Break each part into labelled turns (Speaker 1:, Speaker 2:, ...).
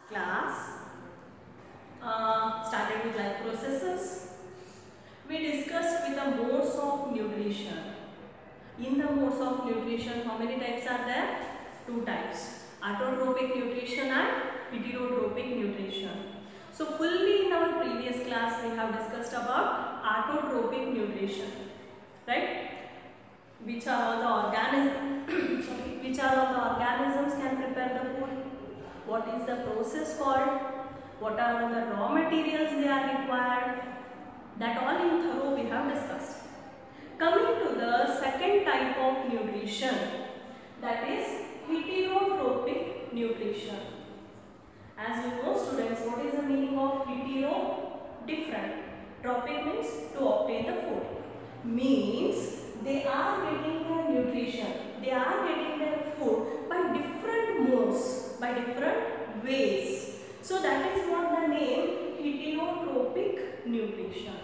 Speaker 1: class started with life processes. We discussed with the modes of nutrition. In the modes of nutrition, how many types are there? Two types, autotrophic nutrition and heterotropic nutrition. So fully in our previous class we have discussed about autotrophic nutrition, right? Which are all the organisms which are all the organisms can prepare the food, what is the process called, what are all the raw materials they are required, that all in thorough we have discussed. Coming to the second type of nutrition, that is heterotropic nutrition. As you know students, what is the meaning of hetero? Different. Tropic means to obtain the food. Means they are getting their nutrition, they are getting their food by different modes, by different ways. So that is what the name heterotropic nutrition.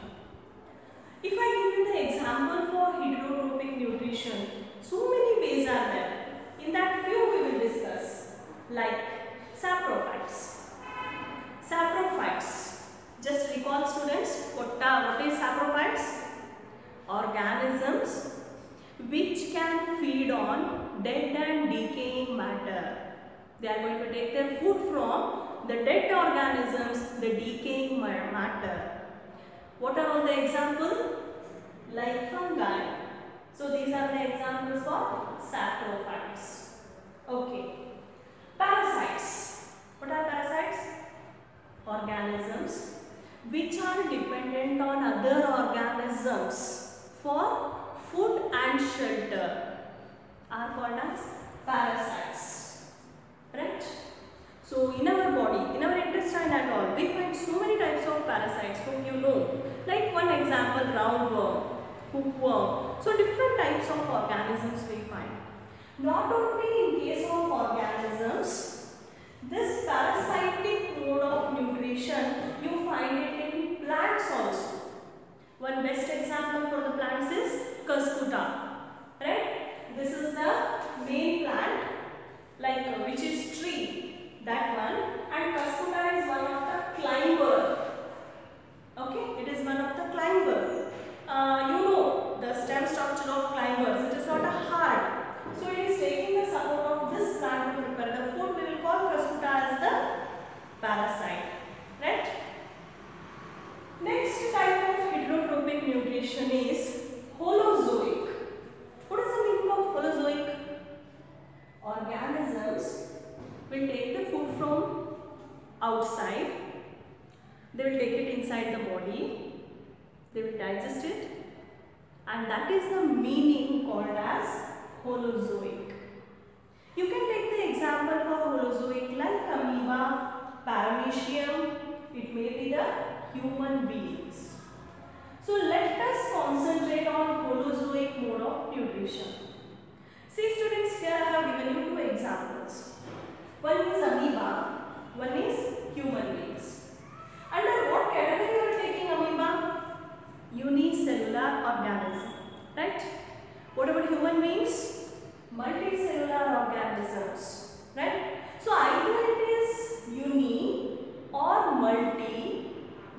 Speaker 1: If I give you the example for heterotropic nutrition, so many ways are there. In that few we will discuss, like saprophytes. Saprophytes. Just recall students, what is saprophytes? Organisms which can feed on dead and decaying matter. They are going to take their food from the dead organisms, the decaying matter. What are all the examples? Like fungi. So these are the examples for saprophytes. Okay. Parasites. What are parasites? Organisms which are dependent on other organisms for food and shelter are called as parasites. Right? So in our body, in our intestine and all, we find so many types of parasites whom you know. Like one example, roundworm, hookworm. So different types of organisms we find. Not only in case of organisms, this parasitic mode of nutrition, you find it in plants also. One best example for the plants is Cuscuta, right? This is the main plant, like which is tree, that one, and Cuscuta is one of the climber. Okay, it is one of the climber. You know the stem structure of climbers. It is not a hard, so it is taking the support of this plant to prepare the food. We will call Cuscuta as the parasite, right? Next type of heterotropic nutrition is holozoic. What is the meaning of holozoic? Organisms will take the food from outside, they will take it inside the body, they will digest it, and that is the meaning called as holozoic. You can take the example for holozoic like amoeba, paramecium, it may be the human beings. So let us concentrate on holozoic mode of nutrition. See students, here I have given you two examples. One is amoeba, one is human beings. Under what category you are taking amoeba? Unicellular organism, right? What about human beings? Multicellular organisms, right? So either it is uni or multi,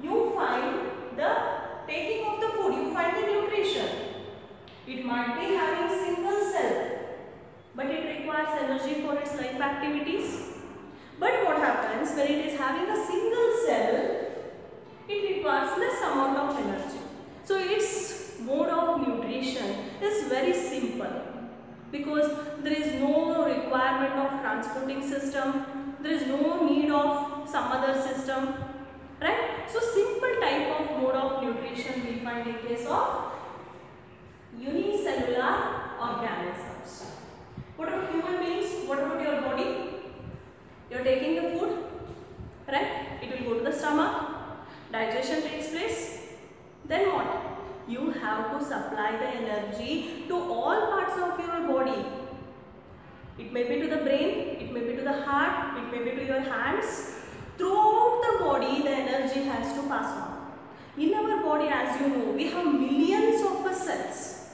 Speaker 1: you find the taking of the food, you find the nutrition. It might be having single cell, but it requires energy for its life activities. But what happens when it is having a single cell, it requires less amount of energy. So its mode of nutrition is very simple, because there is no requirement of transporting system, there is no need of some other system, right? So simple type of mode of nutrition we find in case of unicellular organisms. What about human beings? What about your body? You are taking the food, right? It will go to the stomach, digestion takes place, then what? You have to supply the energy to all parts of your body. It may be to the brain, it may be to the heart, it may be to your hands. Throughout the body, the energy has to pass on. In our body, as you know, we have millions of cells,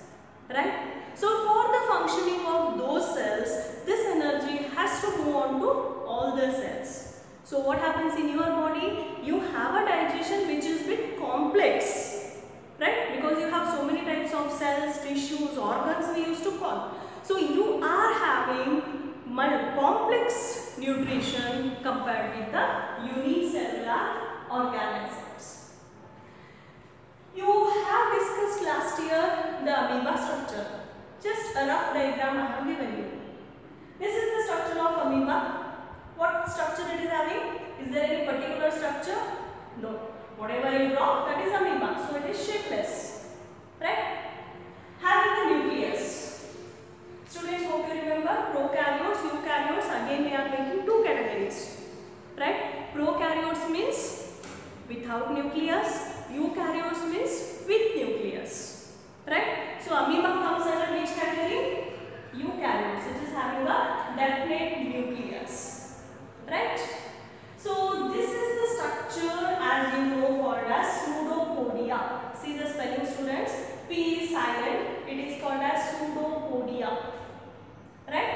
Speaker 1: right? So for the functioning of those cells, this energy has to move on to all the cells. So what happens in your body? You have a digestion which is a bit complex, right? Because you have so many types of cells, tissues, organs we used to call. So you are having complex nutrition compared with the unicellular organisms. You have discussed last year the amoeba structure. Just a rough diagram I have given you. This is the structure of amoeba. What structure it is having? Is there any particular structure? No. Whatever you draw, that is amoeba. So it is shapeless. Right? Having a nucleus. Students, hope you remember prokaryotes, eukaryotes. Again we are making two categories. Right? Prokaryotes means without nucleus. Eukaryotes means with nucleus. Right? So amoeba comes under which category? Eukaryotes. It is having a definite nucleus. Right? So this is the structure as you know called as pseudopodia. See the spelling, students. P is silent. It is called as pseudopodia. Right?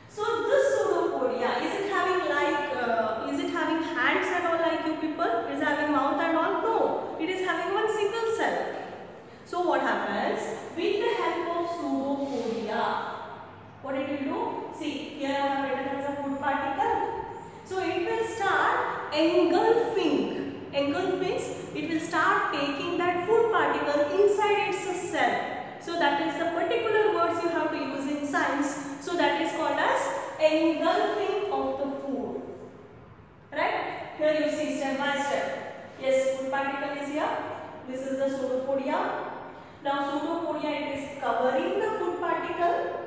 Speaker 1: So this pseudopodia, is it having hands and all like you people? Is it having mouth and all? No. It is having one single cell. So what happens? With the help of pseudopodia, what it will do? See, here I have written as a food particle. So it will start engulfing. Engulf means it will start taking that food particle inside its cell. So that is the particular words you have to use in science. So that is called as engulfing of the food. Right? Here you see step by step. Yes, food particle is here. This is the pseudopodia. Now pseudopodia, it is covering the food particle.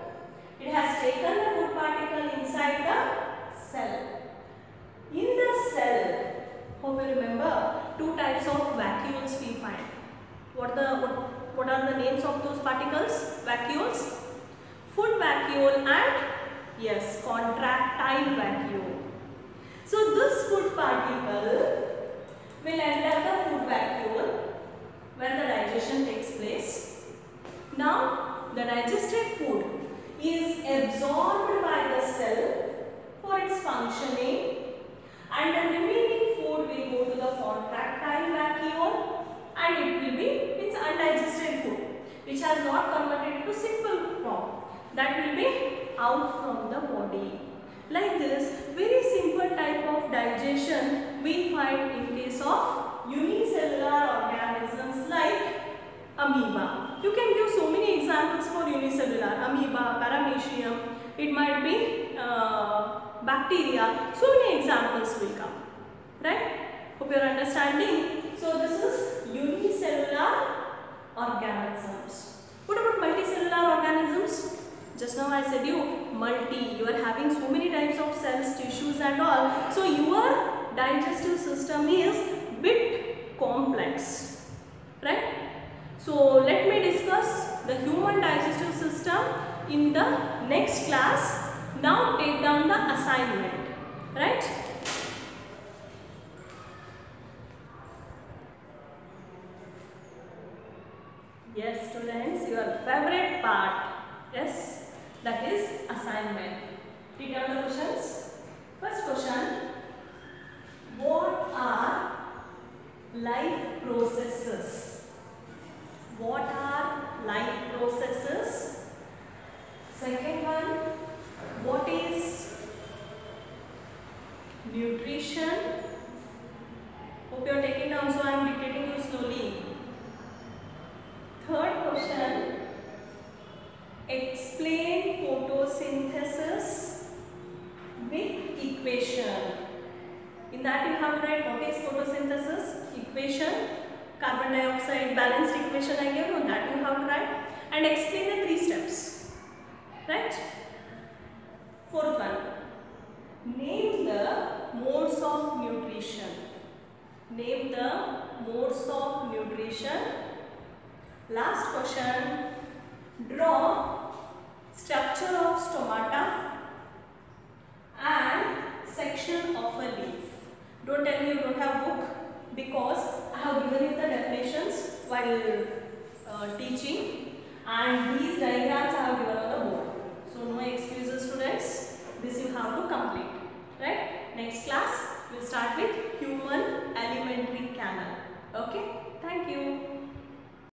Speaker 1: It has taken the food particle inside the cell. In the cell, hope you remember, two types of vacuoles we find. What are the names of those particles? Vacuoles? Food vacuole and yes, contractile vacuole. So this food particle will enter the food vacuole where the digestion takes place. Now the digested food is absorbed by the cell for its functioning, and the remaining food will go to the contractile vacuole and it will be its undigested food which has not converted into simple form. That will be out from the body. Like this, very simple type of digestion we find in case of unicellular organisms like amoeba. You can give so many examples for unicellular. Amoeba, paramecium, it might be bacteria. So many examples will come. Right? Hope you are understanding. So this is unicellular organisms. What about multicellular organisms? Just now I said you multi. You are having so many types of cells, tissues and all. So your digestive system is bit complex. Right? So let me discuss the human digestive system in the next class. Now take down the assignment. Right? Yes, students, your favorite part. Yes, that is assignment. Take down the questions. First question. What are life processes? What are life processes? Second one. What is nutrition? Hope you are taking down, so I am dictating you slowly. Third question. Explain photosynthesis with equation. In that you have to write what is photosynthesis, equation, carbon dioxide balanced equation I gave you, that you have to write, and explain the 3 steps. Right? Fourth one. Name the modes of nutrition. Name the modes of nutrition. Last question. Draw structure of stomata and section of a leaf. Don't tell me you don't have book, because I have given you the definitions while teaching, and these diagrams I have given on the board. So no excuses, students. This you have to complete. Right? Next class We'll start with human alimentary canal. Okay, thank you.